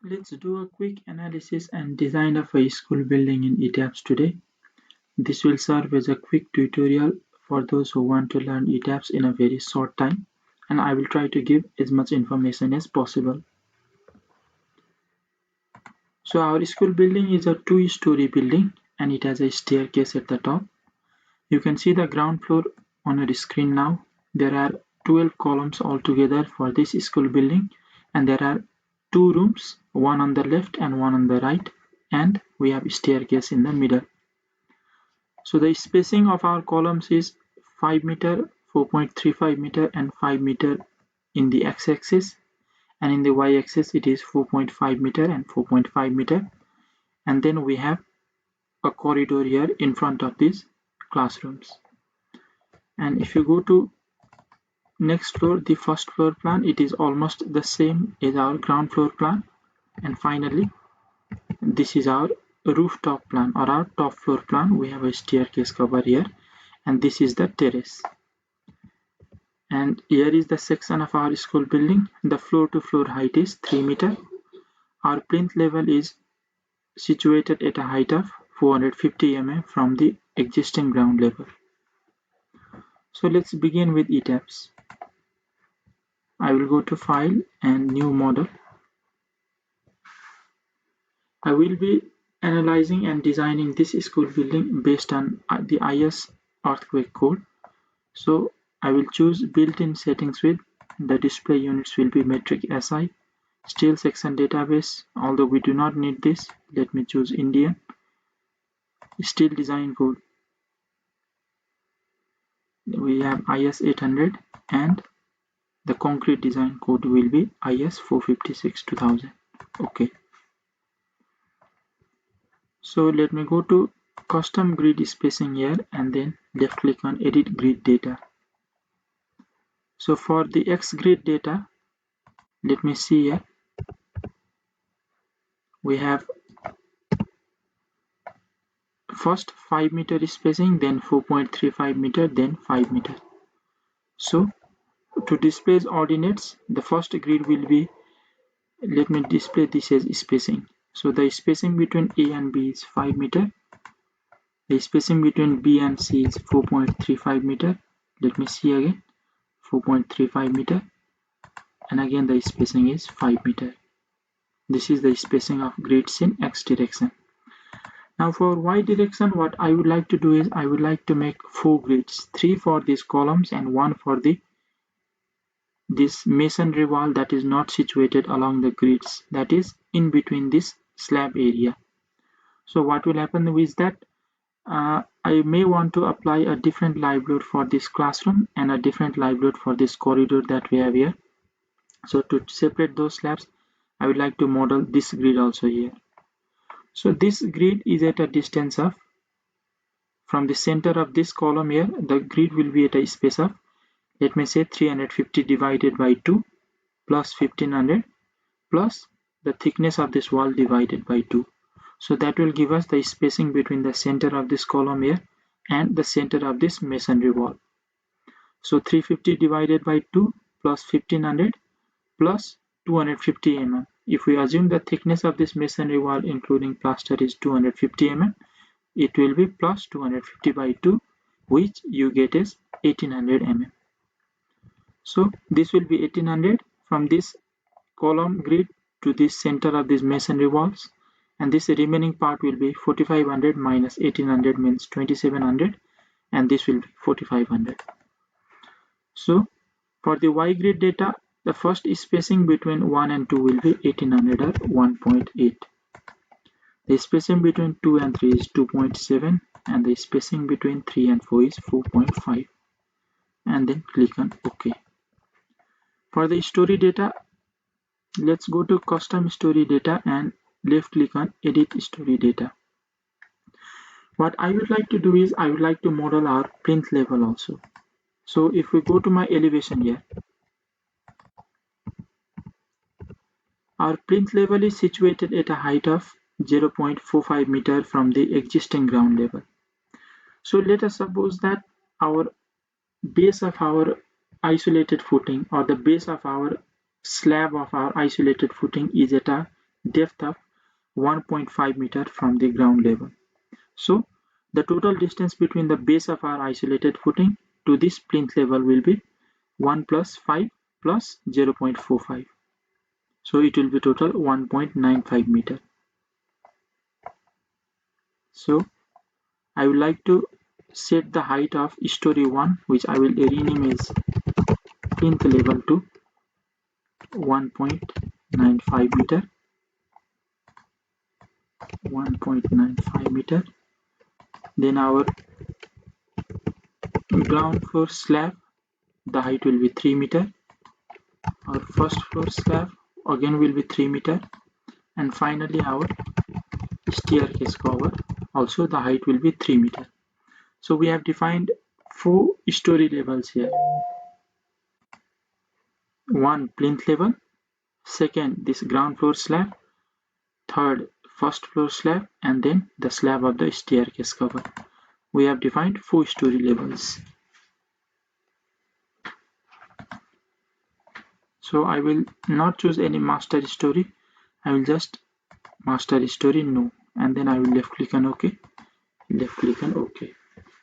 Let's do a quick analysis and design of a school building in ETABS today. This will serve as a quick tutorial for those who want to learn ETABS in a very short time, and I will try to give as much information as possible. So our school building is a two-story building and it has a staircase at the top. You can see the ground floor on your screen now. There are 12 columns altogether for this school building, and there are two rooms, one on the left and one on the right, and we have a staircase in the middle. So the spacing of our columns is 5 meter, 4.35 meter and 5 meter in the x-axis, and in the y-axis it is 4.5 meter and 4.5 meter. And then we have a corridor here in front of these classrooms. And if you go to next floor, the first floor plan, it is almost the same as our ground floor plan. And finally, this is our rooftop plan or our top floor plan. We have a staircase cover here, and this is the terrace. And here is the section of our school building. The floor to floor height is 3 meter. Our plinth level is situated at a height of 450 mm from the existing ground level. So let's begin with ETABS. I will go to File and New Model. I will be analyzing and designing this school building based on the IS earthquake code. So I will choose built-in settings with the display units will be metric SI, steel section database, although we do not need this. Let me choose Indian. Steel design code. We have IS 800 and the concrete design code will be IS 456 2000. Okay. So let me go to custom grid spacing here and then left click on edit grid data. So for the X grid data, let me see here. We have first 5 meter spacing, then 4.35 meter, then 5 meter. So to display ordinates, the first grid will be, let me display this as spacing. So the spacing between A and B is 5 meter. The spacing between B and C is 4.35 meter. Let me see again, 4.35 meter. And again the spacing is 5 meter. This is the spacing of grids in X direction. Now for Y direction, what I would like to do is I would like to make 4 grids, 3 for these columns and 1 for this masonry wall that is not situated along the grids, that is in between this slab area. So what will happen is that I may want to apply a different live load for this classroom and a different live load for this corridor that we have here. So to separate those slabs, I would like to model this grid also here. So this grid is at a distance of, from the center of this column here, the grid will be at a space of, let me say 350 divided by 2 plus 1500 plus the thickness of this wall divided by 2. So that will give us the spacing between the center of this column here and the center of this masonry wall. So 350 divided by 2 plus 1500 plus 250 mm. If we assume the thickness of this masonry wall including plaster is 250 mm, it will be plus 250 by 2, which you get is 1800 mm. So this will be 1800 from this column grid to this center of these masonry walls, and this remaining part will be 4500 minus 1800 means 2700, and this will be 4500. So for the Y grid data, the first spacing between 1 and 2 will be 1800 or 1.8. The spacing between 2 and 3 is 2.7, and the spacing between 3 and 4 is 4.5. And then click on OK. For the story data, let's go to custom story data and left click on edit story data. What I would like to do is I would like to model our plinth level also. So if we go to my elevation here, our plinth level is situated at a height of 0.45 meter from the existing ground level. So let us suppose that our base of our isolated footing or the base of our slab of our isolated footing is at a depth of 1.5 meter from the ground level. So the total distance between the base of our isolated footing to this plinth level will be 1 plus 5 plus 0.45. So it will be total 1.95 meter. So I would like to set the height of story 1, which I will rename as plinth level, to 1.95 meter. 1.95 meter. Then our ground floor slab, the height will be 3 meter. Our first floor slab again will be 3 meter. And finally our staircase cover, also the height will be 3 meter. So we have defined 4 story levels here. One, plinth level. Second, this ground floor slab. Third, first floor slab, and then the slab of the staircase cover. We have defined 4 story levels. So I will not choose any master story. I will just master story no, and then I will left click on OK. Left click on OK.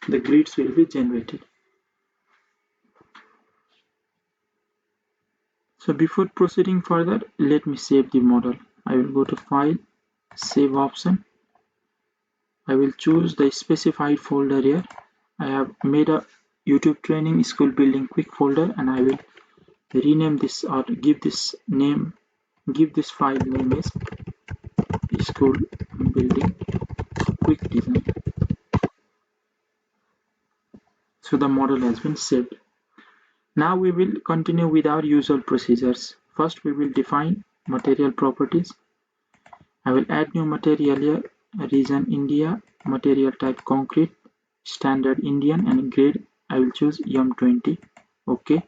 The grids will be generated. So before proceeding further, let me save the model. I will go to File, Save option. I will choose the specified folder here. I have made a YouTube training school building quick folder, and I will rename this or give this file name as school building quick design. So the model has been saved. Now we will continue with our usual procedures. First we will define material properties. I will add new material here, region India, material type concrete, standard Indian, and grade I will choose M20. OK,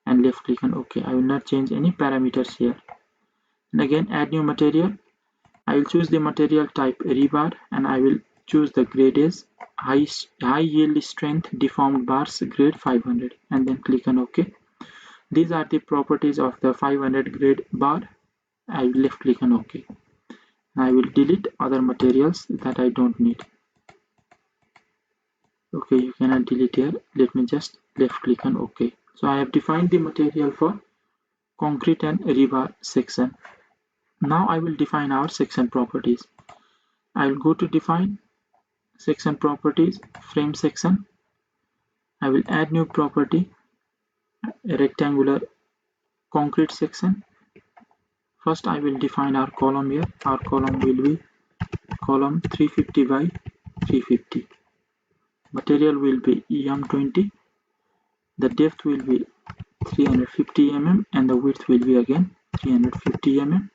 and left click on OK. I will not change any parameters here. And again add new material. I will choose the material type rebar, and I will choose the grade as high yield strength deformed bars, grade 500, and then click on OK. These are the properties of the 500 grade bar. I will left click on OK. I will delete other materials that I don't need. Okay, you cannot delete here. Let me just left click on OK. So I have defined the material for concrete and rebar section. Now I will define our section properties. I will go to define section properties, frame section. I will add new property, rectangular concrete section. First I will define our column here. Our column will be column 350 by 350. Material will be M20. The depth will be 350 mm and the width will be again 350 mm.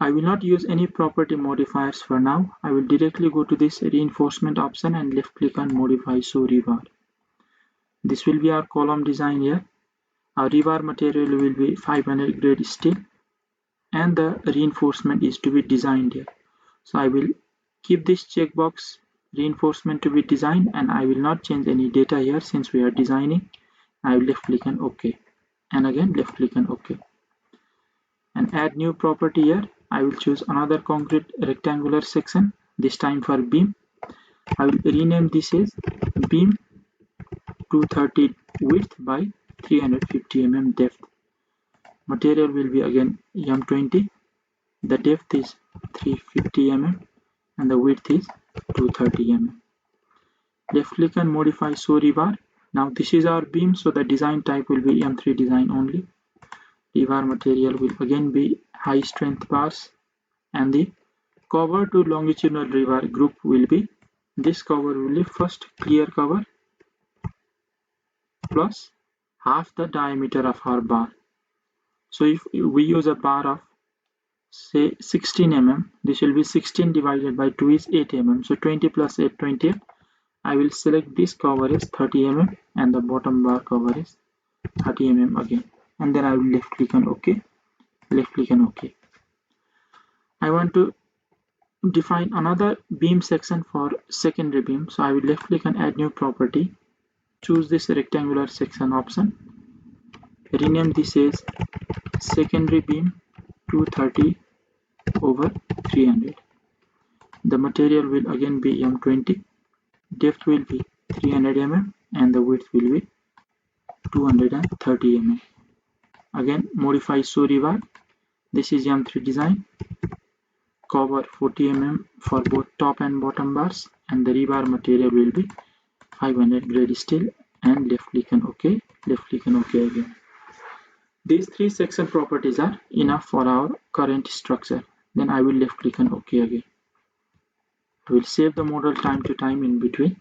I will not use any property modifiers for now. I will directly go to this reinforcement option and left click on modify show rebar. This will be our column design here. Our rebar material will be 500 grade steel, and the reinforcement is to be designed here. So I will keep this checkbox reinforcement to be designed, and I will not change any data here since we are designing. I will left click on OK, and again left click on OK, and add new property here. I will choose another concrete rectangular section, this time for beam. I will rename this as beam 230 width by 350 mm depth. Material will be again M20. The depth is 350 mm and the width is 230 mm. Left click and modify show rebar. Now this is our beam, so the design type will be M3 design only. Rebar material will again be high strength bars, and the cover to longitudinal rebar group will be, this cover will be first clear cover plus half the diameter of our bar. So if we use a bar of say 16 mm, this will be 16 divided by 2 is 8 mm. So 20 plus 8, 28. I will select this cover as 30 mm and the bottom bar cover is 30 mm again, and then I will left click on OK. Left click on OK. I want to define another beam section for secondary beam, so I will left click and add new property. Choose this rectangular section option. Rename this as secondary beam 230 over 300. The material will again be M20, depth will be 300 mm and the width will be 230 mm. Again modify show rebar. This is M3 design. Cover 40 mm for both top and bottom bars, and the rebar material will be 500 grade steel, and left click and OK, left click and OK again. These three section properties are enough for our current structure. Then I will left click and OK again. I will save the model time to time in between.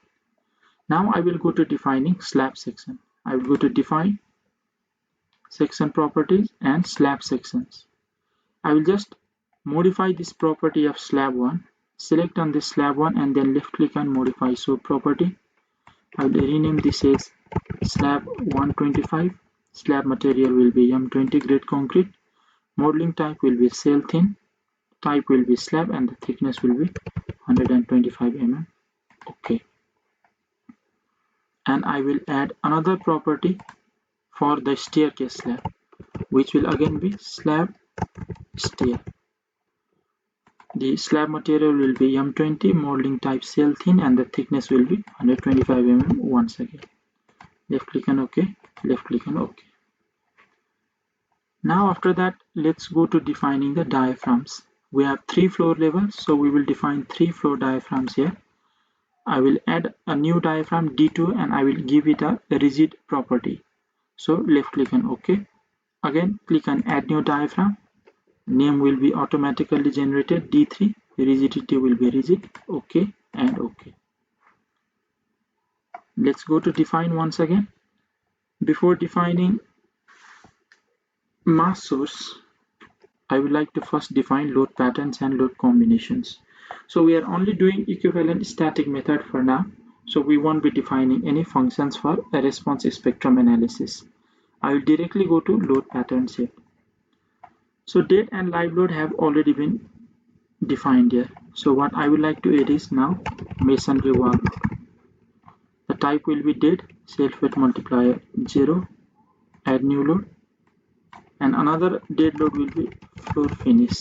Now I will go to defining slab section. I will go to define section properties and slab sections. I will just modify this property of slab 1. Select on this slab 1 and then left click and modify show property. I will rename this as slab 125. Slab material will be M20 grade concrete. Modeling type will be cell thin. Type will be slab and the thickness will be 125 mm. OK. And I will add another property for the staircase slab, which will again be slab steer. The slab material will be M20, modeling type cell thin, and the thickness will be 125 mm once again. Left click and OK, left click and OK. Now after that, let's go to defining the diaphragms. We have 3 floor levels, so we will define 3 floor diaphragms here. I will add a new diaphragm D2 and I will give it a rigid property. So left click and OK. Again click on add new diaphragm. Name will be automatically generated D3. Rigidity will be rigid. OK and OK. Let's go to define once again. Before defining mass source, I would like to first define load patterns and load combinations. So we are only doing equivalent static method for now. So we won't be defining any functions for a response spectrum analysis. I will directly go to load patterns here. So dead and live load have already been defined here. So what I would like to add is now masonry wall load. The type will be dead, self-weight multiplier 0, add new load, and another dead load will be floor finish.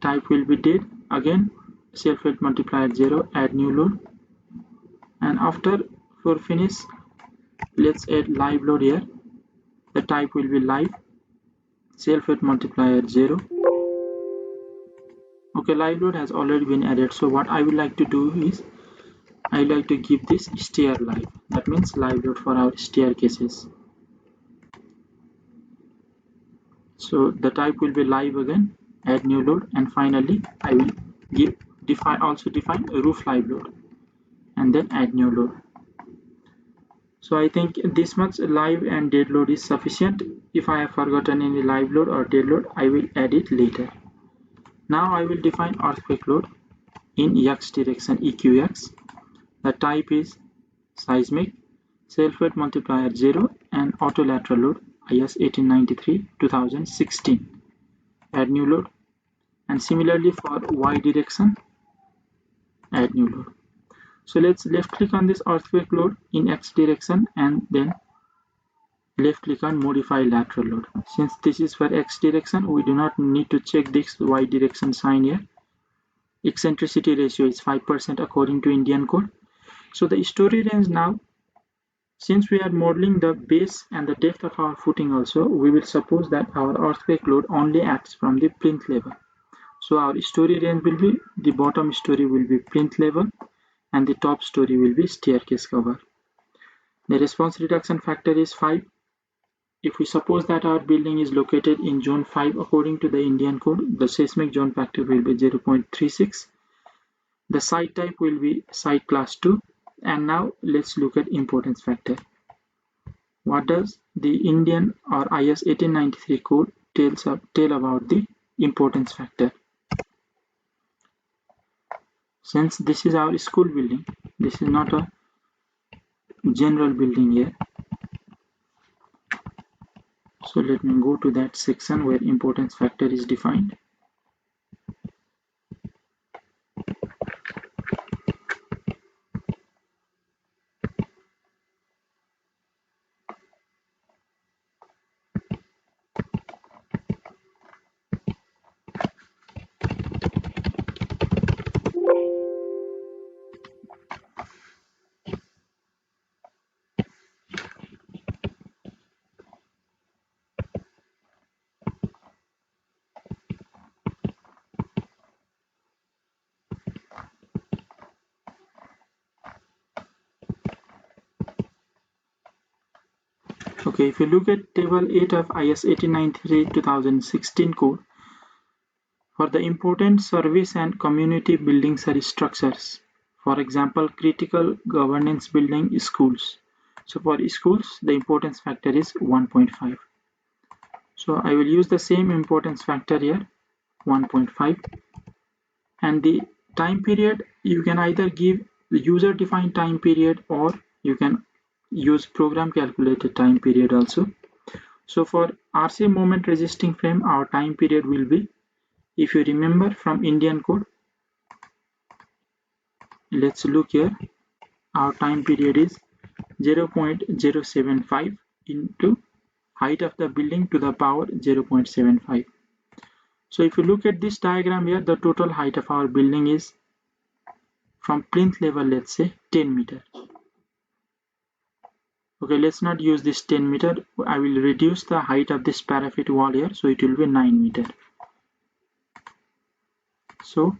Type will be dead, again self-weight multiplier 0, add new load, and after floor finish, let's add live load here. The type will be live, self-weight multiplier 0. Okay, live load has already been added. So what I would like to do is I would like to give this stair live. That means live load for our staircases. So the type will be live again, add new load, and finally I will also define roof live load and then add new load. So I think this much live and dead load is sufficient. If I have forgotten any live load or dead load, I will add it later. Now I will define earthquake load in X direction EQX. The type is seismic, self-weight multiplier 0, and auto lateral load IS 1893-2016. Add new load, and similarly for Y direction, add new load. So let's left click on this earthquake load in X direction and then left click on modify lateral load. Since this is for X direction, we do not need to check this Y direction sign here. Eccentricity ratio is 5% according to Indian code. So the story range now, since we are modeling the base and the depth of our footing also, we will suppose that our earthquake load only acts from the plinth level. So our story range will be, the bottom story will be plinth level and the top story will be staircase cover. The response reduction factor is 5. If we suppose that our building is located in zone 5 according to the Indian code, the seismic zone factor will be 0.36. The site type will be site class 2. And now let's look at importance factor. What does the Indian or IS 1893 code tell about the importance factor? Since this is our school building, this is not a general building here. So let me go to that section where importance factor is defined. Okay, if you look at table 8 of IS 1893-2016 code, for the important service and community buildings or structures, for example, critical governance building schools. So for schools, the importance factor is 1.5. So I will use the same importance factor here, 1.5. And the time period, you can either give the user defined time period or you can use program calculated time period also. So for RC moment resisting frame, our time period will be, if you remember from Indian code, let's look here, our time period is 0.075 into height of the building to the power 0.75. So if you look at this diagram here, the total height of our building is from plinth level, let's say 10 meter. Okay, let's not use this 10 meter. I will reduce the height of this parapet wall here, so it will be 9 meter. So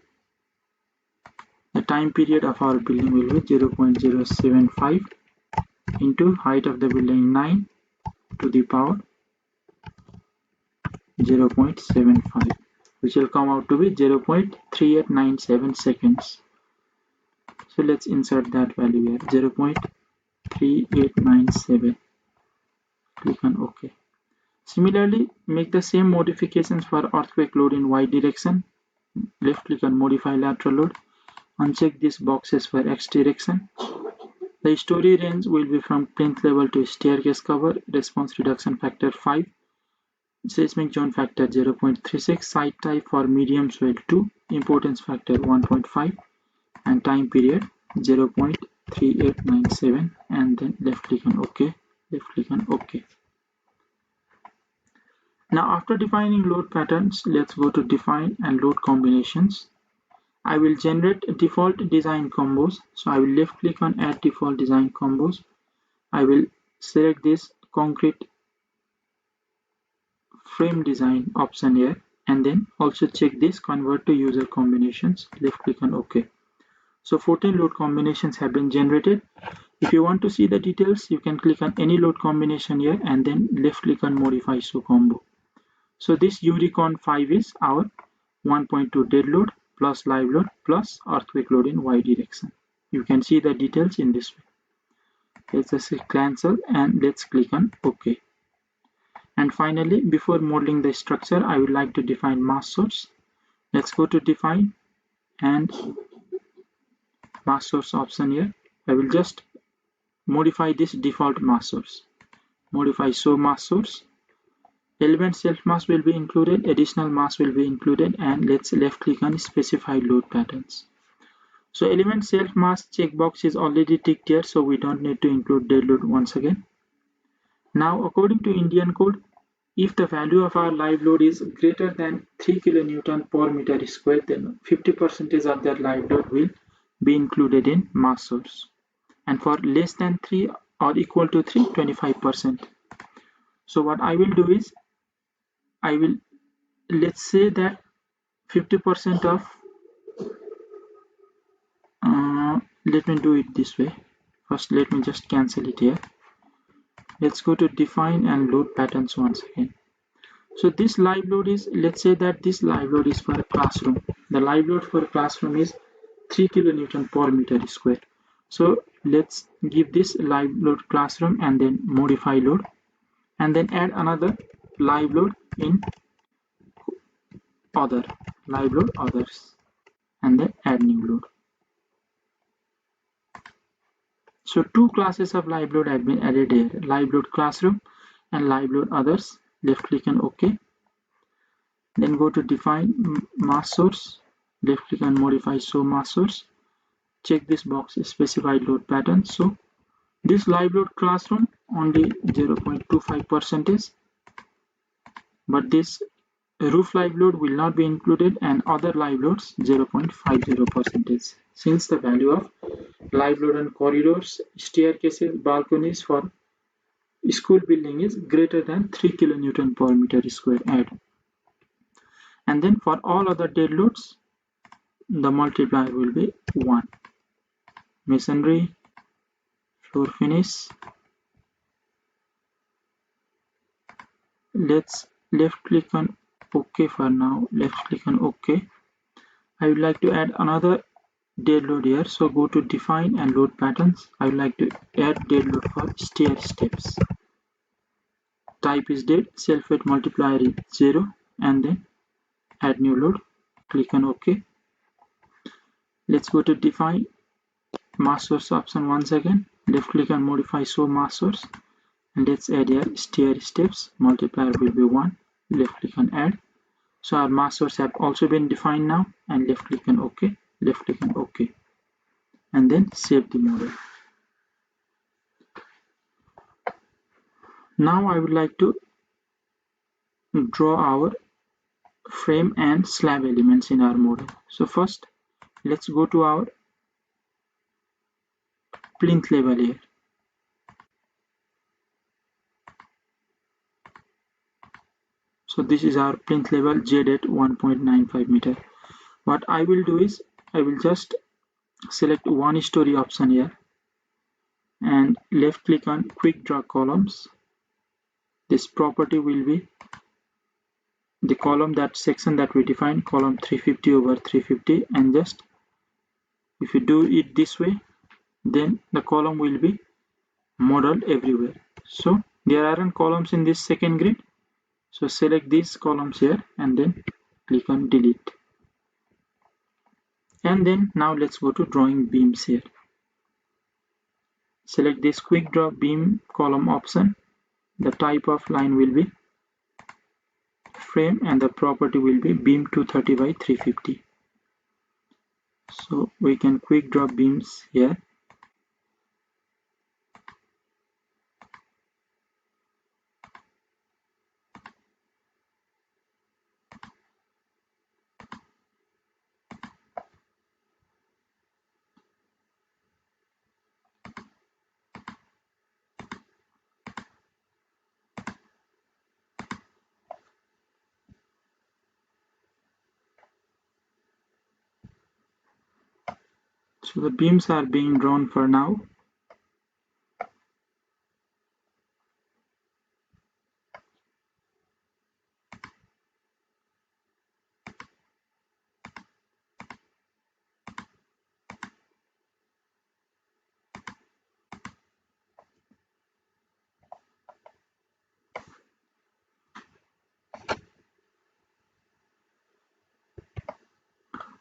the time period of our building will be 0.075 into height of the building 9 to the power 0.75, which will come out to be 0.3897 seconds. So let's insert that value here, 0.3897. Click on OK. Similarly, make the same modifications for earthquake load in Y direction. Left click on modify lateral load. Uncheck these boxes for X direction. The story range will be from plinth level to staircase cover. Response reduction factor 5. Seismic zone factor 0.36. Site type for medium swell 2. Importance factor 1.5. And time period 0.3897. And then left click on OK. Left click on OK. Now after defining load patterns, let's go to define and load combinations. I will generate default design combos. So I will left click on add default design combos. I will select this concrete frame design option here and then also check this convert to user combinations. Left click on OK. So 14 load combinations have been generated. If you want to see the details, you can click on any load combination here and then left click on modify show combo. So this Uricon 5 is our 1.2 dead load plus live load plus earthquake load in Y direction. You can see the details in this way. Let's just cancel and let's click on OK. And finally, before modeling the structure, I would like to define mass source. Let's go to define and mass source option here. I will just modify this default mass source. Modify show mass source. Element self mass will be included, additional mass will be included, and let's left click on specify load patterns. So element self mass checkbox is already ticked here, so we don't need to include dead load once again. Now according to Indian code, if the value of our live load is greater than 3 kN per meter square, then 50% of that live load will be included in mass source. And for less than 3 or equal to 3, 25%. So what I will do is, I will, let's say that 50% of, let me do it this way. First, let me just cancel it here. Let's go to define and load patterns once again. So this live load is, let's say that this live load is for a classroom. The live load for a classroom is 3 kN per meter square. So let's give this live load classroom and then modify load and then add another live load in other, live load others, and then add new load. So two classes of live load have been added here, live load classroom and live load others. Left click on OK. Then go to define mass source. Left click on modify show mass source. Check this box specify load pattern. So this live load classroom only 0.25%, but this roof live load will not be included and other live loads 0.50%. Since the value of live load on corridors, staircases, balconies for school building is greater than 3 kN per meter square add. And then for all other dead loads, the multiplier will be 1. Masonry, floor finish, let's left click on OK for now. Left click on OK. I would like to add another dead load here, so go to define and load patterns. I would like to add dead load for stair steps. Type is dead, self weight multiplier is 0, and then add new load. Click on OK. Let's go to define mass source option once again. Left click and modify show mass source, and let's add here stair steps. Multiplier will be 1. Left click and add. So our mass source have also been defined now, and left click on OK. Left click on OK, and then save the model. Now I would like to draw our frame and slab elements in our model. So first, let's go to our plinth level here. So this is our plinth level Z at 1.95 meter. What I will do is I will just select one story option here and left click on quick draw columns. This property will be the column, that section that we defined, column 350 over 350, and just if you do it this way, then the column will be modeled everywhere. So there aren't columns in this second grid, so select these columns here and then click on delete. And then now let's go to drawing beams here. Select this quick draw beam column option. The type of line will be frame and the property will be beam 230 by 350. So we can quick draw beams here. So the beams are being drawn for now.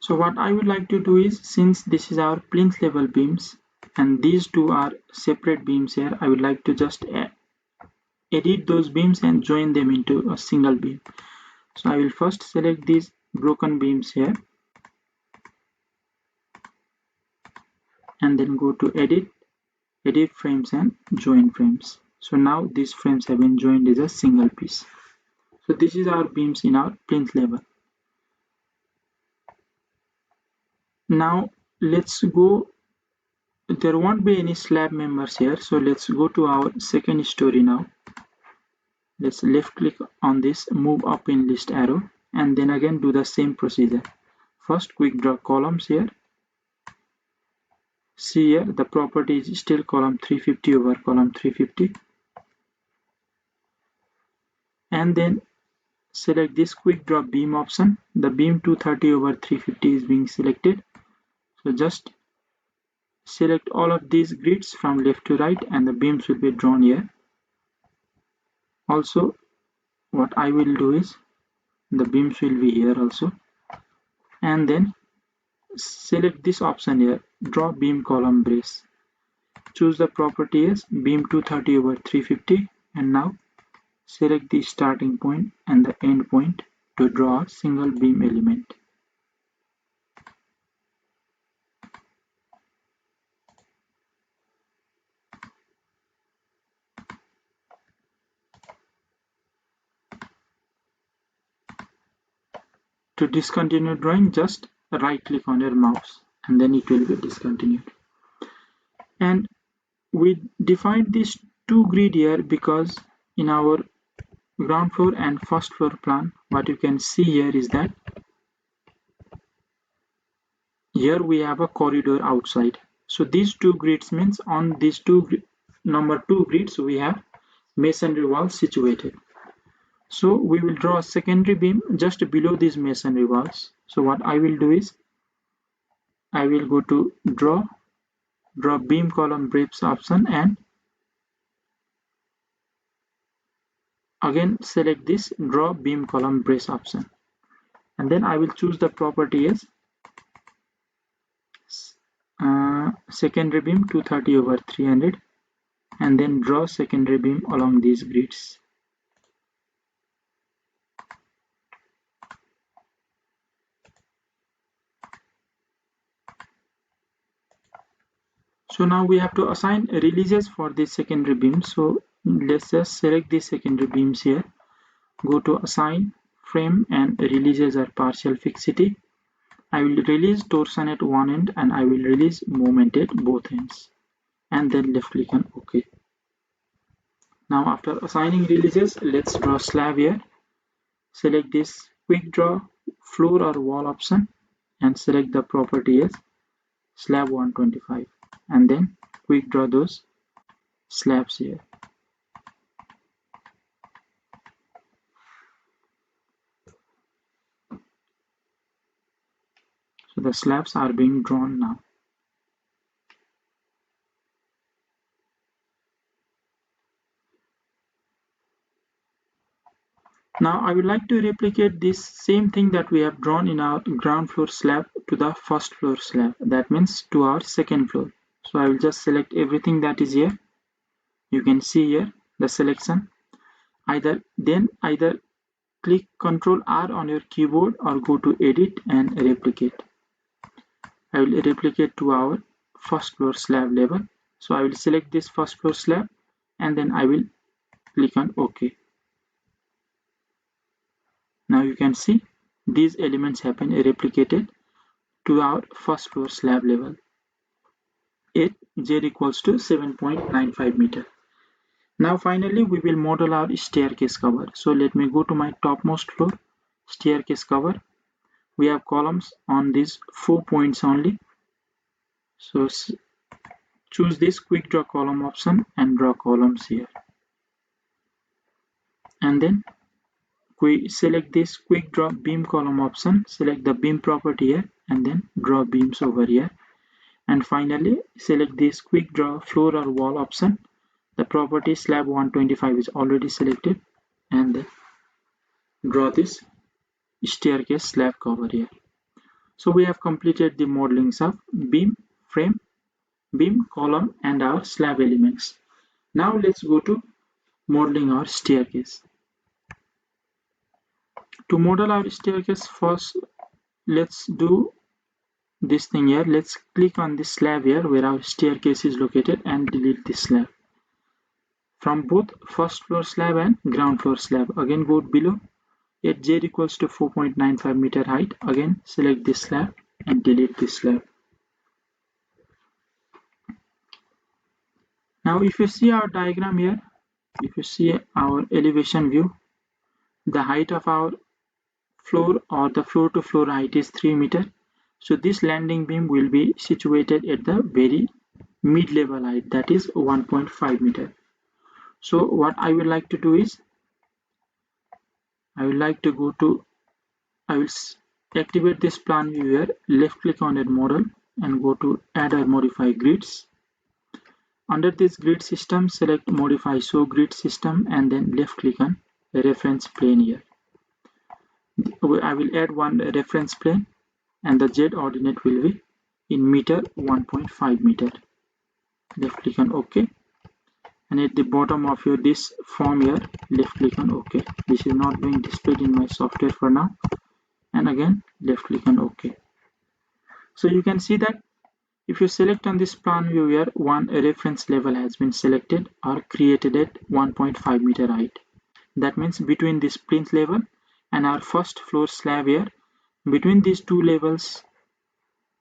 So what I would like to do is, since this is our plinth level beams and these two are separate beams here, I would like to just edit those beams and join them into a single beam. So I will first select these broken beams here and then go to edit frames and join frames. So now these frames have been joined as a single piece. So this is our beams in our plinth level. Now let's go, there won't be any slab members here, so let's go to our second story now. Let's left click on this, move up in list arrow, and then again do the same procedure. First quick draw columns here. See here the property is still column 350 over column 350, and then select this quick draw beam option. The beam 230 over 350 is being selected, so just select all of these grids from left to right and the beams will be drawn here. Also what I will do is the beams will be here also, and then select this option here, draw beam column brace. Choose the property as beam 230 over 350, and now select the starting point and the end point to draw a single beam element. To discontinue drawing, just right click on your mouse and then it will be discontinued. And we defined these two grid here because in our ground floor and first floor plan, what you can see here is that here we have a corridor outside. So these two grids means on these number two grids we have masonry walls situated. So we will draw a secondary beam just below these masonry walls. So what I will do is I will go to draw beam column brace option, and again select this draw beam column brace option, and then I will choose the property as secondary beam 230/300, and then draw secondary beam along these grids. So now we have to assign releases for this secondary beam. So let's just select the secondary beams here, go to assign frame, and releases are partial fixity. I will release torsion at one end and I will release moment at both ends, and then left click on OK. Now after assigning releases, let's draw slab here. Select this quick draw floor or wall option and select the property as slab 125, and then quick draw those slabs here. So the slabs are being drawn now. Now I would like to replicate this same thing that we have drawn in our ground floor slab to the first floor slab. That means to our second floor. So I will just select everything that is here. You can see here the selection. Either click Ctrl R on your keyboard or go to edit and replicate. I will replicate to our first floor slab level. So I will select this first floor slab and then I will click on OK. Now you can see these elements have been replicated to our first floor slab level at Z equals to 7.95 meter. Now finally we will model our staircase cover. So let me go to my topmost floor staircase cover. We have columns on these 4 points only. So choose this quick draw column option and draw columns here. And then we select this quick draw beam column option, select the beam property here and then draw beams over here. And finally select this quick draw floor or wall option. The property slab 125 is already selected, and then draw this staircase slab cover here. So we have completed the modelings of beam, frame, beam, column and our slab elements. Now let's go to modeling our staircase. To model our staircase, first let's do this thing here. Let's click on this slab here where our staircase is located and delete this slab. From both first floor slab and ground floor slab, again go below at Z equals to 4.95 meter height. Again select this slab and delete this slab. Now if you see our diagram here, if you see our elevation view, the height of our floor or the floor to floor height is 3 meter. So this landing beam will be situated at the very mid level height, that is 1.5 meter. So what I would like to do is I will activate this plan view here, left click on a model and go to add or modify grids. Under this grid system, select modify show grid system and then left click on reference plane here. I will add one reference plane and the Z ordinate will be in meter 1.5 meter. Left click on OK. And at the bottom of this form here, left click on OK. This is not being displayed in my software for now. And again, left click on OK. So you can see that if you select on this plan view here, one reference level has been selected or created at 1.5 meter height. That means between this plinth level and our first floor slab here, between these two levels,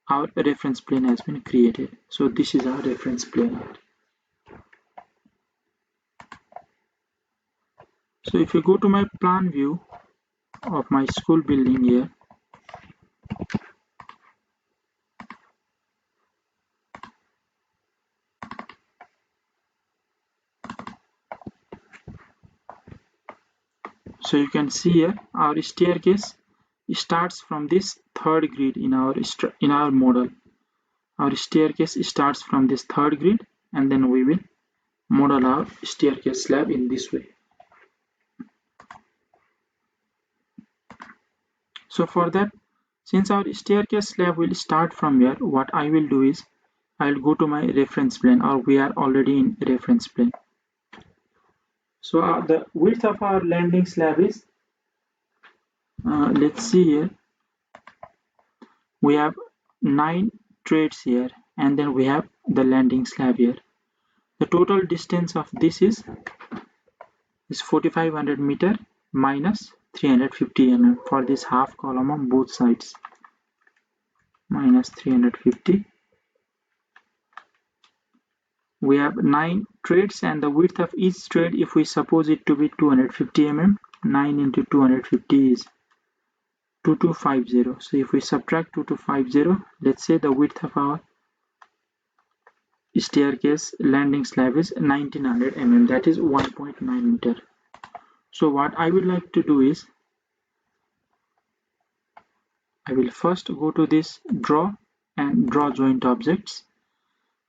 our reference plane has been created. So this is our reference plane here. So if you go to my plan view of my school building here, So you can see here our staircase starts from this third grid in our model. Our staircase starts from this third grid, and then we will model our staircase slab in this way. So for that, since our staircase slab will start from here, what I will do is I will go to my reference plane, or we are already in reference plane. So the width of our landing slab is, let's see here, we have 9 treads here, and then we have the landing slab here. The total distance of this is 4500 meter minus 350 mm for this half column on both sides, minus 350. We have 9 treads, and the width of each tread, if we suppose it to be 250 mm, 9 into 250 is 2250. So if we subtract 2250, let's say the width of our staircase landing slab is 1900 mm, that is 1.9 meter. So what I would like to do is I will first go to this draw and draw joint objects.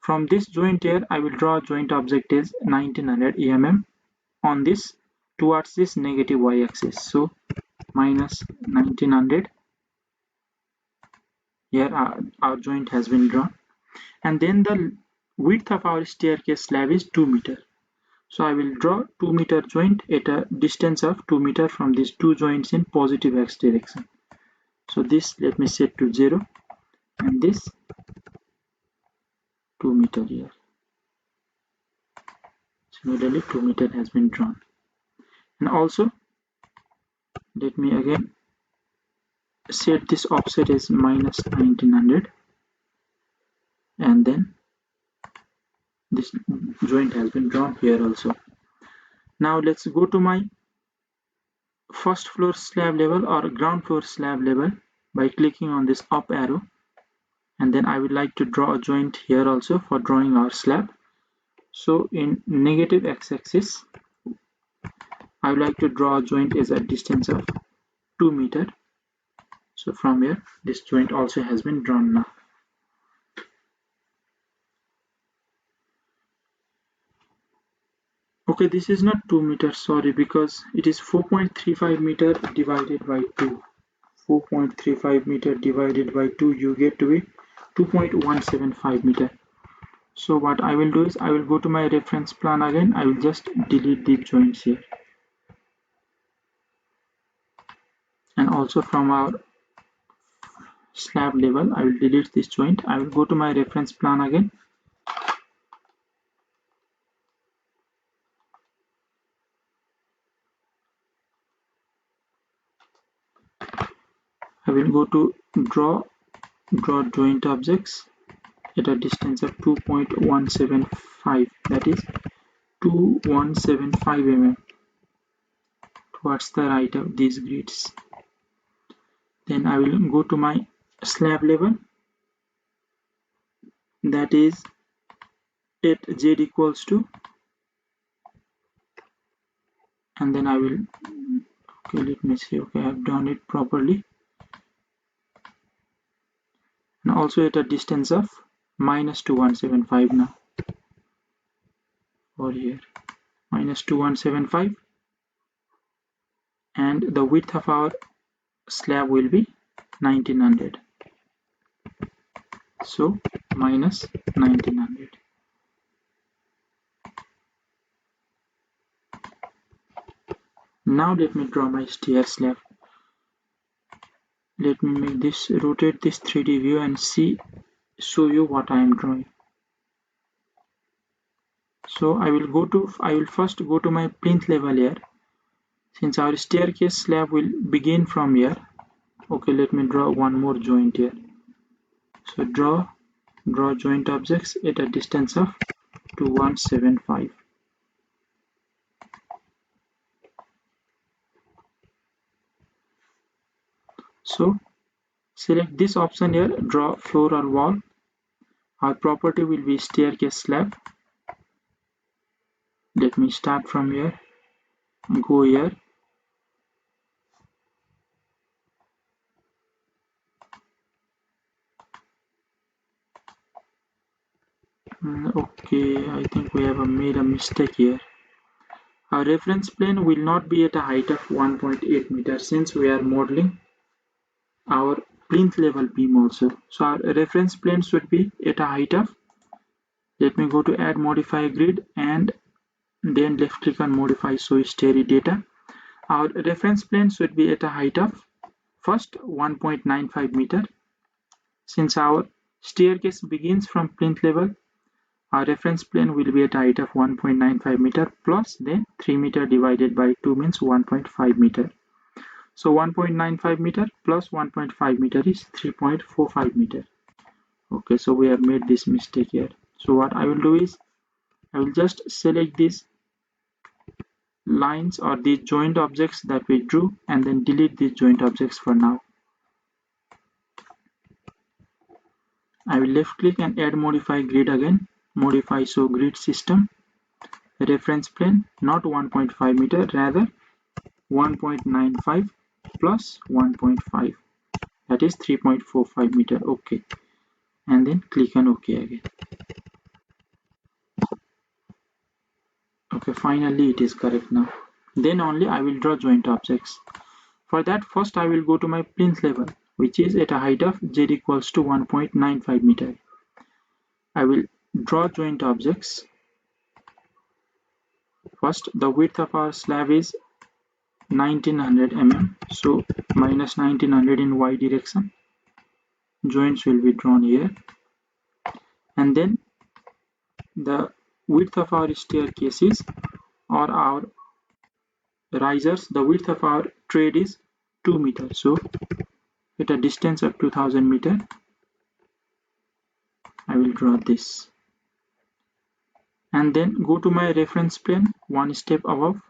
From this joint here, I will draw a joint object as 1900 mm on this towards this negative y-axis. So minus 1900. Here our joint has been drawn, and then the width of our staircase slab is 2 meter. So I will draw 2 meter joint at a distance of 2 meter from these two joints in positive x direction. So this let me set to 0, and this 2 meter here. Similarly, 2 meter has been drawn. And also, let me again set this offset as minus 1900, and then this joint has been drawn here also. Now let's go to my first floor slab level or ground floor slab level by clicking on this up arrow, and then I would like to draw a joint here also for drawing our slab. So in negative x-axis, I would like to draw a joint as a distance of 2 meter. So from here, this joint also has been drawn now. Okay, this is not 2 meters, sorry, because it is 4.35 meter divided by 2. 4.35 meter divided by 2, you get to be 2.175 meter. So what I will do is I will go to my reference plan again. I will just delete the joints here. And also from our slab level, I will delete this joint. I will go to my reference plan again. I will go to draw joint objects at a distance of 2.175, that is 2175 mm towards the right of these grids. Then I will go to my slab level, that is at z equals to, and then I will, okay, let me see, okay, I have done it properly. And also at a distance of minus 2175 now for here, minus 2175, and the width of our slab will be 1900, so minus 1900. Now let me draw my stair slab. Let me make this, rotate this 3D view and show you what I am drawing. So I will first go to my plinth level here. Since our staircase slab will begin from here, okay, let me draw one more joint here. So draw joint objects at a distance of 2175. So select this option here, draw floor or wall. Our property will be staircase slab. Let me start from here, go here, Okay, I think we have made a mistake here. Our reference plane will not be at a height of 1.8 meters since we are modeling our plinth level beam also. So our reference plane should be at a height of, let me go to add modify grid and then left click on modify show stair data. Our reference plane should be at a height of first 1.95 meter. Since our staircase begins from plinth level, our reference plane will be at a height of 1.95 meter plus then 3 meter divided by 2 means 1.5 meter. So 1.95 meter plus 1.5 meter is 3.45 meter. Okay, so we have made this mistake here. So what I will do is I will just select these lines or these joint objects that we drew and then delete these joint objects for now. I will left click and add modify grid again. Modify show grid system. Reference plane not 1.5 meter, rather 1.95 plus 1.5, that is 3.45 meter. Okay, and then click on OK again. Okay, finally it is correct now. Then only I will draw joint objects. For that, first I will go to my plinth level, which is at a height of z equals to 1.95 meter. I will draw joint objects. First, the width of our slab is 1900 mm, so minus 1900 in y direction. Joints will be drawn here. And then the width of our staircases or our risers, the width of our trade is 2 meters. So at a distance of 2000 meter, I will draw this. And then go to my reference plane, one step above.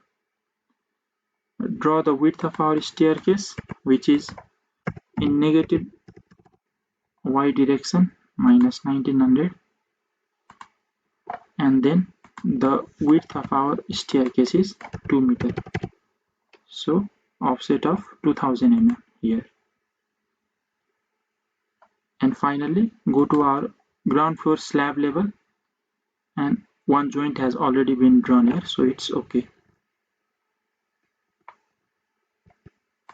Draw the width of our staircase, which is in negative y direction, minus 1900. And then the width of our staircase is 2 meter. So offset of 2000 mm here. And finally go to our ground floor slab level, and one joint has already been drawn here, so it's okay.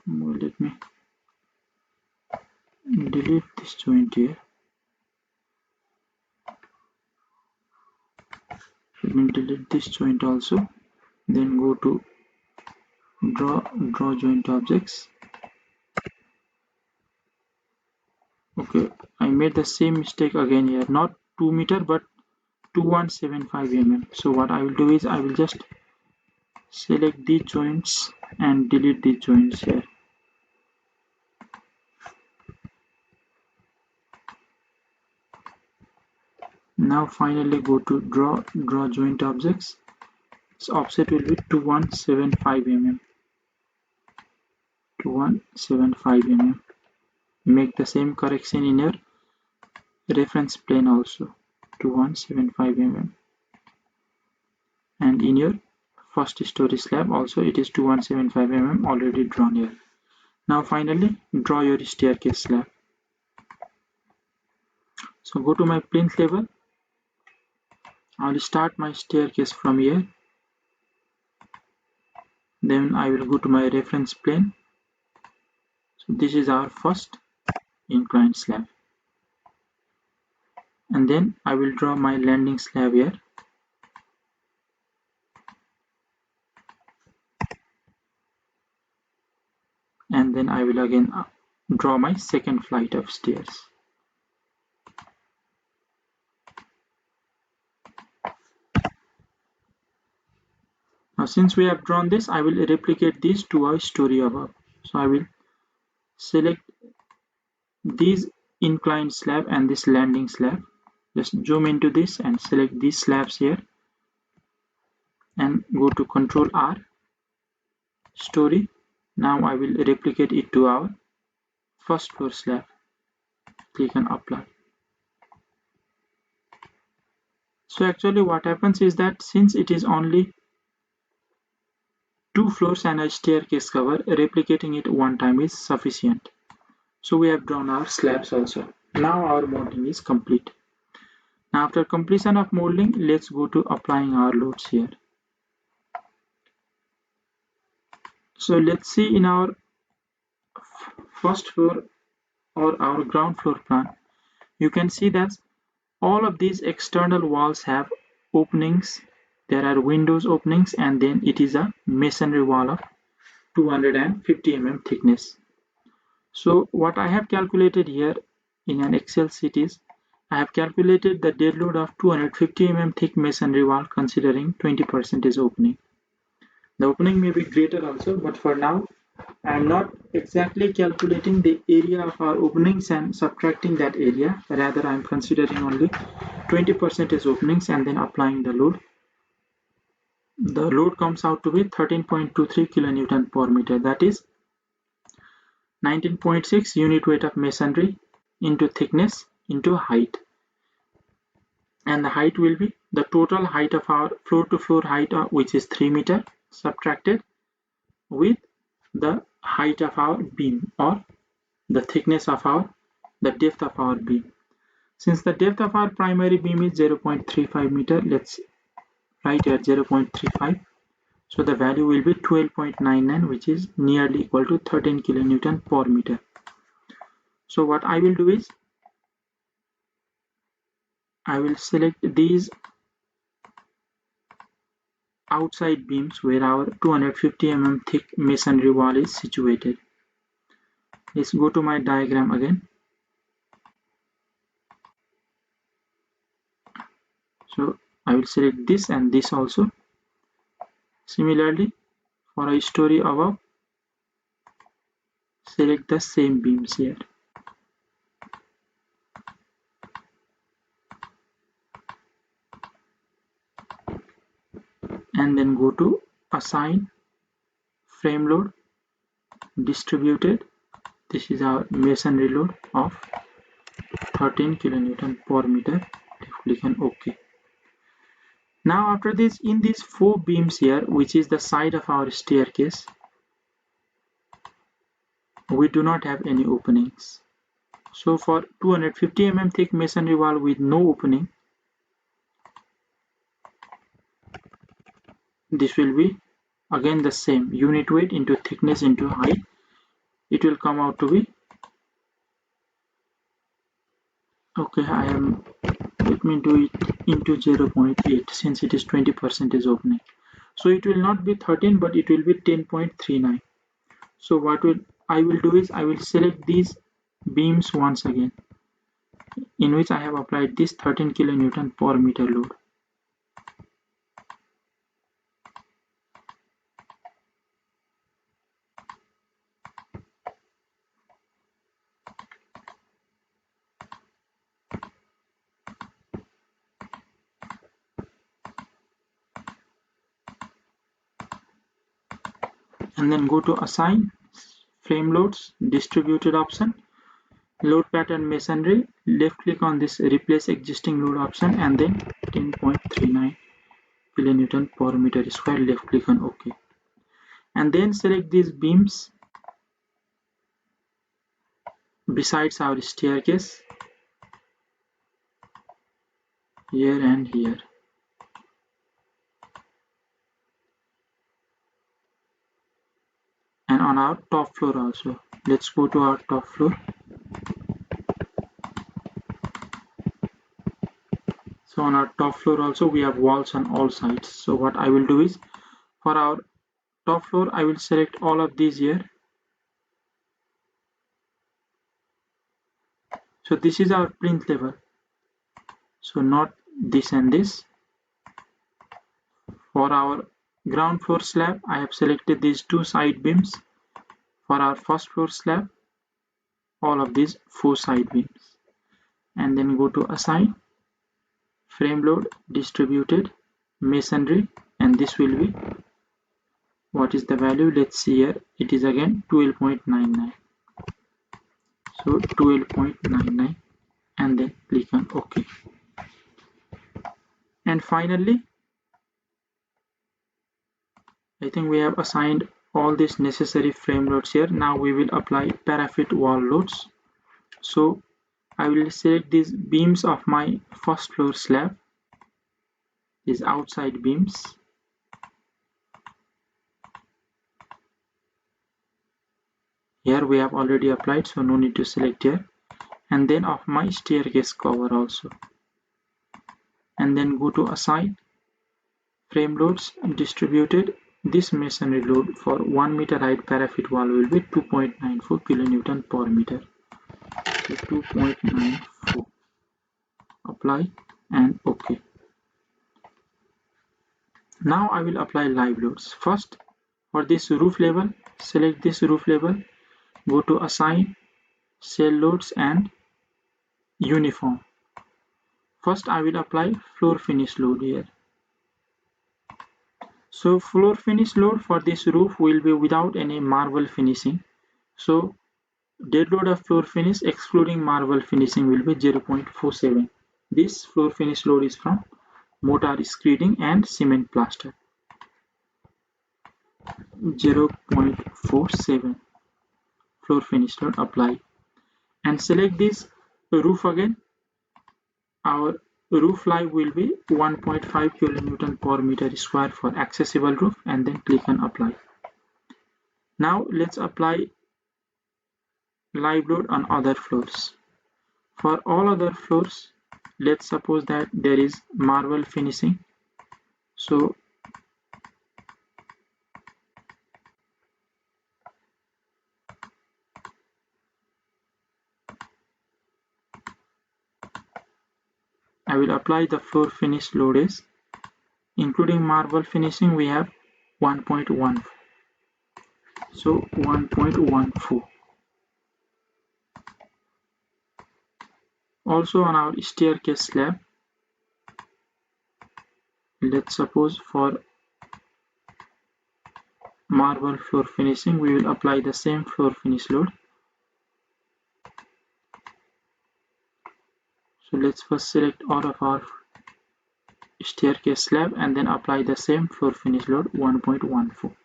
Let me delete this joint here. Let me delete this joint also. Then go to draw joint objects. Okay, I made the same mistake again here, not 2 meter but 2175 mm. So what I will do is I will just select these joints and delete these joints here. Now finally go to draw joint objects. Its offset will be 2175 mm. 2175 mm. Make the same correction in your reference plane also, 2175 mm. And in your first story slab also it is 2175 mm already drawn here. Now finally draw your staircase slab. So go to my plinth level. I will start my staircase from here. Then I will go to my reference plane. So this is our first inclined slab. And then I will draw my landing slab here. And then I will again draw my second flight of stairs. Now since we have drawn this, I will replicate this to a story above. So I will select these inclined slab and this landing slab. Just zoom into this and select these slabs here. And go to Ctrl R, story. Now I will replicate it to our first floor slab. Click on apply. So actually what happens is that since it is only 2 floors and a staircase cover, replicating it one time is sufficient. So we have drawn our slabs also. Now our modeling is complete. Now after completion of molding, let's go to applying our loads here. So let's see in our first floor or our ground floor plan, you can see that all of these external walls have openings. There are windows openings, and then it is a masonry wall of 250 mm thickness. So what I have calculated here in an Excel sheet is I have calculated the dead load of 250 mm thick masonry wall considering 20% opening. The opening may be greater also, but for now I am not exactly calculating the area of our openings and subtracting that area. Rather, I am considering only 20% openings and then applying the load. The load comes out to be 13.23 kilonewton per meter. That is 19.6 unit weight of masonry into thickness into height. And the height will be the total height of our floor to floor height, which is 3 meter, subtracted with the height of our beam or the thickness of the depth of our beam. Since the depth of our primary beam is 0.35 meter, let's write here 0.35. So the value will be 12.99, which is nearly equal to 13 kilonewton per meter. So what I will do is I will select these outside beams where our 250 mm thick masonry wall is situated. Let's go to my diagram again. So I will select this and this also. Similarly, for a story above, select the same beams here. And then go to assign frame load distributed. This is our masonry load of 13 kilonewton per meter. Click on OK. Now after this, in these 4 beams here, which is the side of our staircase, we do not have any openings. So for 250 mm thick masonry wall with no opening, this will be again the same unit weight into thickness into height. It will come out to be, okay, let me do it into 0.8 since it is 20% opening. So it will not be 13 but it will be 10.39. So what I will do is I will select these beams once again, in which I have applied this 13 kilonewton per meter load. And then go to assign frame loads distributed option, load pattern masonry, left click on this replace existing load option and then 10.39 kilonewton per meter square, left click on OK. And then select these beams besides our staircase here and here. And on our top floor also. Let's go to our top floor. So on our top floor also we have walls on all sides. So what I will do is for our top floor I will select all of these here. So this is our plinth level. So not this and this. For our ground floor slab I have selected these 2 side beams. For our first floor slab, all of these 4 side beams. And then go to assign frame load distributed masonry, and this will be, what is the value? Let's see here. It is again 12.99. So 12.99 and then click on OK. And finally, I think we have assigned all these necessary frame loads here. Now we will apply parapet wall loads. So I will select these beams of my first floor slab, these outside beams. Here we have already applied, so no need to select here. And then of my staircase cover also. And then go to assign frame loads distributed. This masonry load for 1 meter height parapet wall will be 2.94 kilonewton per meter. So 2.94. Apply and OK. Now I will apply live loads. First, for this roof level, select this roof level, go to assign cell loads and uniform. First I will apply floor finish load here. So floor finish load for this roof will be without any marble finishing. So dead load of floor finish excluding marble finishing will be 0.47. This floor finish load is from mortar screeding and cement plaster. 0.47 floor finish load apply. And select this roof again. Our roof live will be 1.5 kilonewton per meter square for accessible roof, and then click on apply. Now let's apply live load on other floors. For all other floors, let's suppose that there is marble finishing. So I will apply the floor finish load is, including marble finishing, we have 1.1. So 1.14. Also on our staircase slab, let's suppose for marble floor finishing, we will apply the same floor finish load. So let's first select all of our staircase slab and then apply the same floor finish load 1.14.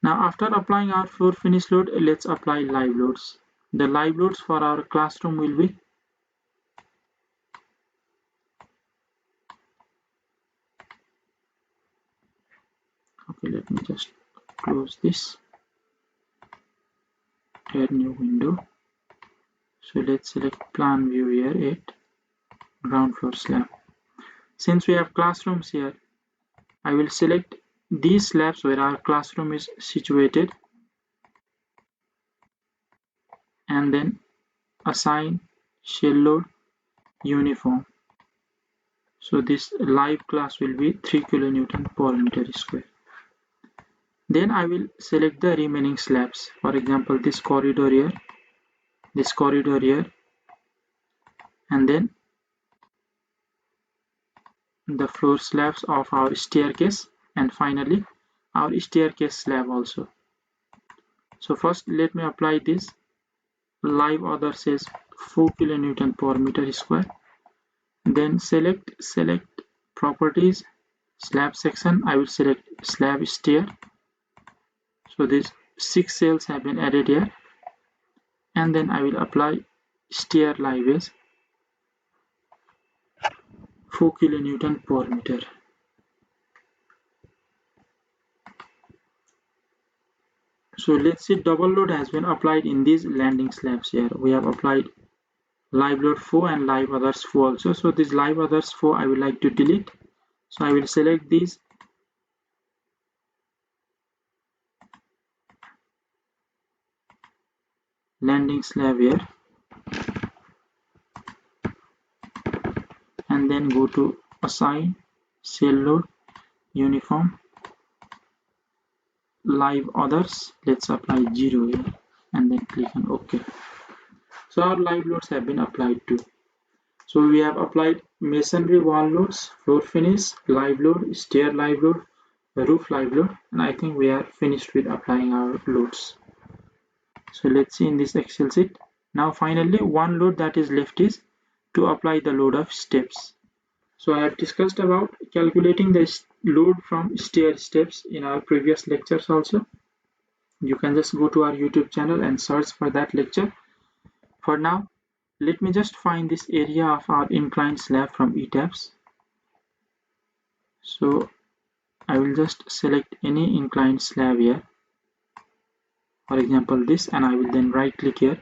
Now after applying our floor finish load, let's apply live loads. The live loads for our classroom will be okay, let me just close this, add new window. So let's select plan view here at ground floor slab. Since we have classrooms here, I will select these slabs where our classroom is situated and then assign shell load uniform. So this live class will be 3 kilonewton per meter square. Then I will select the remaining slabs. For example, this corridor here, and then the floor slabs of our staircase, and finally our staircase slab also. So first let me apply this live order says 4 kilonewton per meter square. Then select properties, slab section. I will select slab steer. So these 6 cells have been added here, and then I will apply steer live as 4 kilonewton per meter. So let's see, double load has been applied in these landing slabs here. We have applied live load 4 and live others 4 also. So this live others 4 I would like to delete. So I will select these landing slab here and then go to assign cell load uniform live others. Let's apply 0 here and then click on OK. So our live loads have been applied too. So we have applied masonry wall loads, floor finish, live load, stair live load, roof live load, and I think we are finished with applying our loads. So let's see in this Excel sheet. Now finally one load that is left is to apply the load of steps. So I have discussed about calculating the load from stair steps in our previous lectures also. You can just go to our YouTube channel and search for that lecture. For now, let me just find this area of our inclined slab from ETABS. So I will just select any inclined slab here, for example this, and I will then right click here.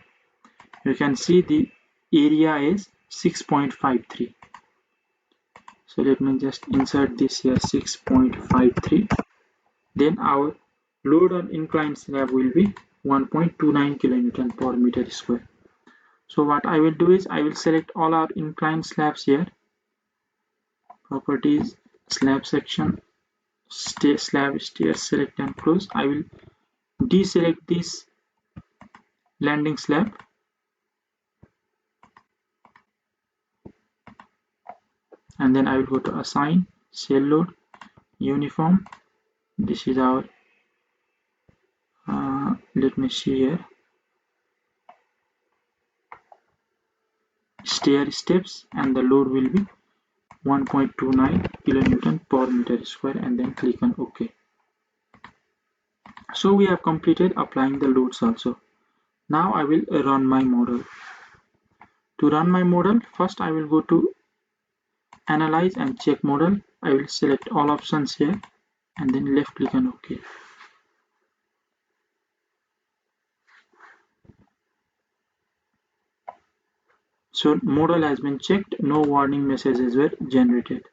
You can see the area is 6.53. So let me just insert this here, 6.53. Then our load on inclined slab will be 1.29 kilonewton per meter square. So what I will do is I will select all our inclined slabs here. Properties, slab section, slab steer, select and close. I will deselect this landing slab. And then I will go to assign, cell load, uniform. This is our, let me see here, stair steps, and the load will be 1.29 kilonewton per meter square, and then click on OK. So we have completed applying the loads also. Now I will run my model. To run my model, first I will go to Analyze and check model. I will select all options here and then left click on OK. So model has been checked, no warning messages were generated.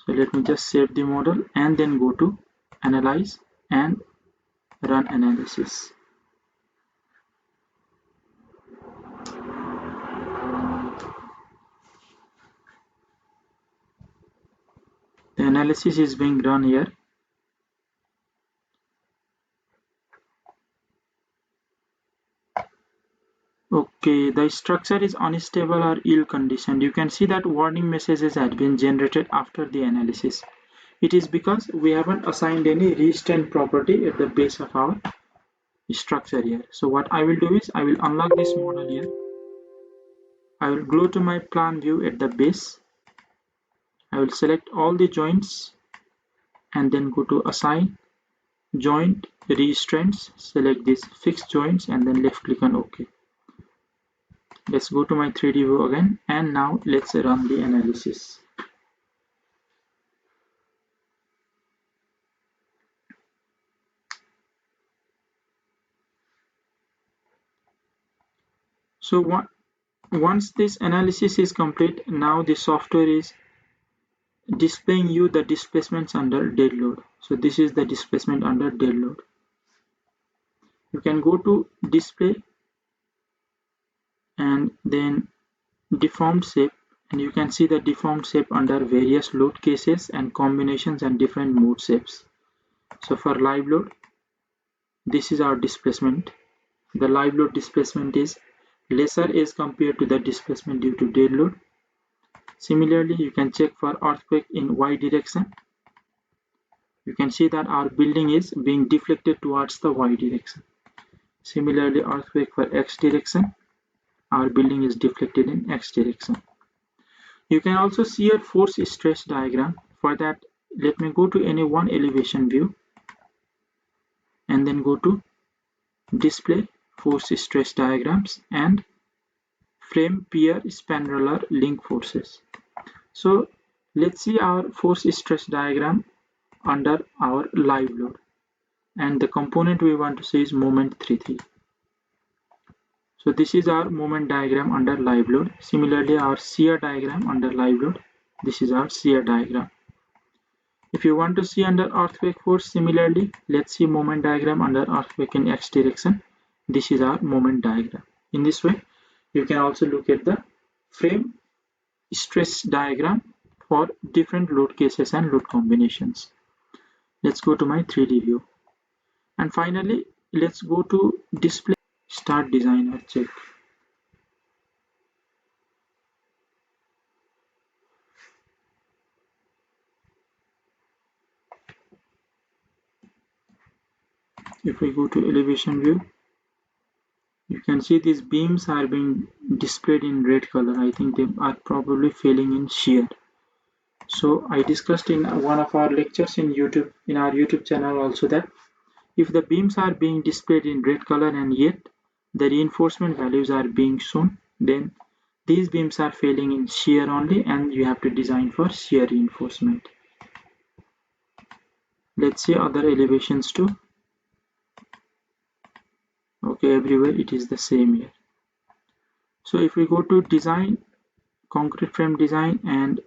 So let me just save the model and then go to Analyze and run analysis. The analysis is being run here. Okay, the structure is unstable or ill conditioned. You can see that warning messages had been generated after the analysis. It is because we haven't assigned any restraint property at the base of our structure here. So what I will do is I will unlock this model here. I will go to my plan view at the base. I will select all the joints and then go to assign joint restraints, select these fixed joints and then left click on OK. Let's go to my 3D view again, and now let's run the analysis. So once this analysis is complete, now the software is displaying you the displacements under dead load. So this is the displacement under dead load. You can go to display and then deformed shape, and you can see the deformed shape under various load cases and combinations and different mode shapes. So for live load, this is our displacement. The live load displacement is lesser as compared to the displacement due to dead load. Similarly, you can check for earthquake in Y direction. You can see that our building is being deflected towards the Y direction. Similarly, earthquake for X direction, our building is deflected in X direction. You can also see a force stress diagram. For that, let me go to any one elevation view and then go to display force stress diagrams and frame pier span roller link forces. So let's see our force stress diagram under our live load, and the component we want to see is moment 33. So this is our moment diagram under live load. Similarly, our shear diagram under live load, this is our shear diagram. If you want to see under earthquake force, similarly, let's see moment diagram under earthquake in X direction. This is our moment diagram. In this way, you can also look at the frame stress diagram for different load cases and load combinations. Let's go to my 3D view. And finally, let's go to display, start design or check. If we go to elevation view, you can see these beams are being displayed in red color. I think they are probably failing in shear. So I discussed in one of our lectures in our YouTube channel also, that if the beams are being displayed in red color and yet the reinforcement values are being shown, then these beams are failing in shear only and you have to design for shear reinforcement. Let's see other elevations too. Okay, everywhere it is the same here. So if we go to design, concrete frame design and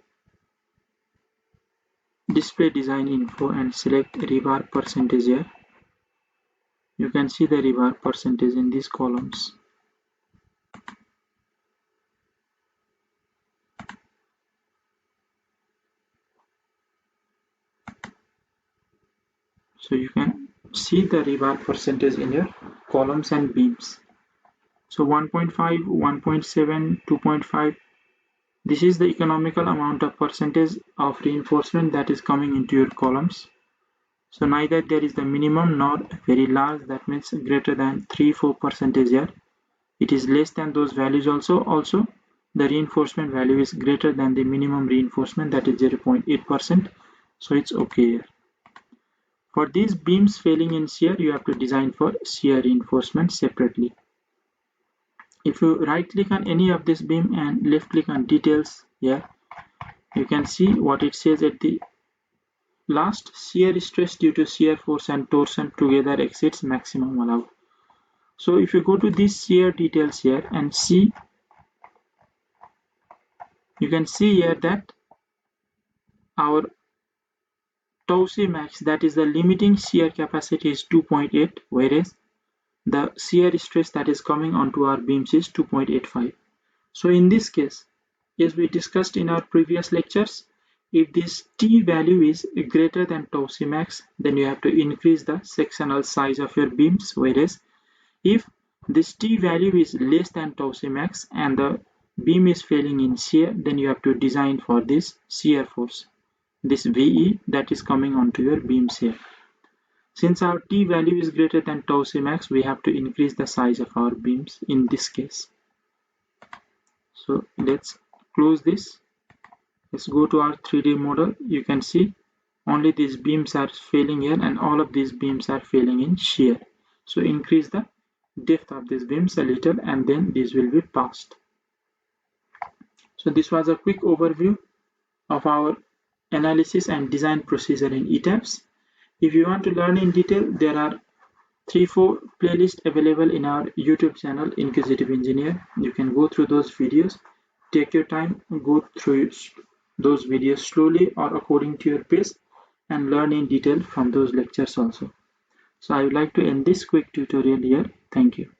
display design info and select rebar percentage here, you can see the rebar percentage in these columns. So you can see the rebar percentage in your columns and beams. So 1.5, 1.7, 2.5, this is the economical amount of percentage of reinforcement that is coming into your columns. So neither there is the minimum nor very large, that means greater than 3-4% here. It is less than those values also. Also, the reinforcement value is greater than the minimum reinforcement, that is 0.8%. So it's okay here. For these beams failing in shear, you have to design for shear reinforcement separately. If you right click on any of this beam and left click on details here, you can see what it says at the last: shear stress due to shear force and torsion together exceeds maximum allowed. So if you go to these shear details here and see, you can see here that our tau c max, that is the limiting shear capacity, is 2.8, whereas the shear stress that is coming onto our beams is 2.85. So in this case, as we discussed in our previous lectures, if this T value is greater than tau c max, then you have to increase the sectional size of your beams, whereas if this T value is less than tau c max and the beam is failing in shear, then you have to design for this shear force, this VE that is coming onto your beams here. Since our T value is greater than tau c max, we have to increase the size of our beams in this case. So let's close this. Let's go to our 3D model. You can see only these beams are failing here and all of these beams are failing in shear. So increase the depth of these beams a little and then these will be passed. So this was a quick overview of our analysis and design procedure in ETABS. If you want to learn in detail, there are 3-4 playlists available in our YouTube channel, Inquisitive Engineer. You can go through those videos. Take your time, go through those videos slowly or according to your pace and learn in detail from those lectures also. So I would like to end this quick tutorial here. Thank you.